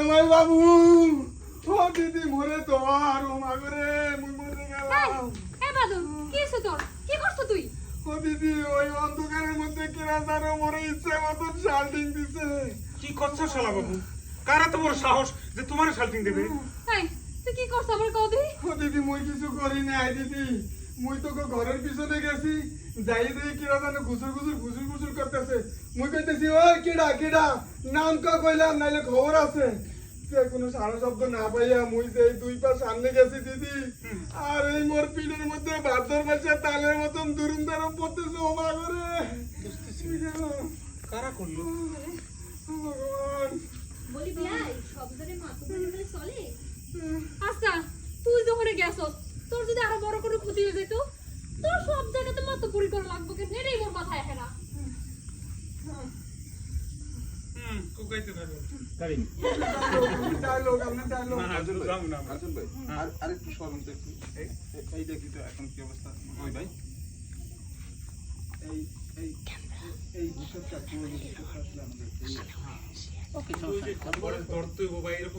জামাই বাবু ও দিদি মরে তো আর ও মাগরে মুই মরে গেলাম। এ বাদল কি হইছে তোর? কি করছ তুই? ও দিদি ওই অন্ধকারের মধ্যে কেরা জানো মরে ইচ্ছে মতন শাল্টিং দিছে। কি করছো শালা বাবু? কারা তো বড় সাহস যে তোমার শাল্টিং দেবে? এই তুই কি করছ আমার কও দি? ও দিদি মুই কিছু করি নাই দিদি, মুই তো ঘরের পিছনে গেছি, যাই দেখি কেরা জানো ঘুসুর ঘুসুর করতেছে। মুই কইতেছি ওই কেডা কেডা নাম কা কইলাম নাইলে খবর আছে। কোনো সারা শব্দ না পাইয়া মুই যে দুই পা সামনে গেছি দিদি, আর এই মোর পিঠের মধ্যে ভাদ্র মাসে তালের মতন দুরুম দারুম পড়তেছে ও মা করে। কারা করলো? ভগবান বলি বিলাই সব জায়গায় মাথা বলে চলে। আচ্ছা তুই যখন গেছস তোর যদি আরো বড় কোনো ক্ষতি হয়ে যেত, তোর সব জায়গাতে মাথা পুরি করা লাগবে কেন? এটাই মোর মাথায় আসে না। কুকাইতে থাকো। ডায়লগ আপনি ডায়লগ না যাও না। আর্জুন ভাই আর একটু সরুন তো একটু। এই দেখি তো এখন কি অবস্থা। ওই ভাই এই এই এই ভূষণটা পুরো ভূষণটা আসলে আমাদের ওকে, ধরতে গো ভাই এরকম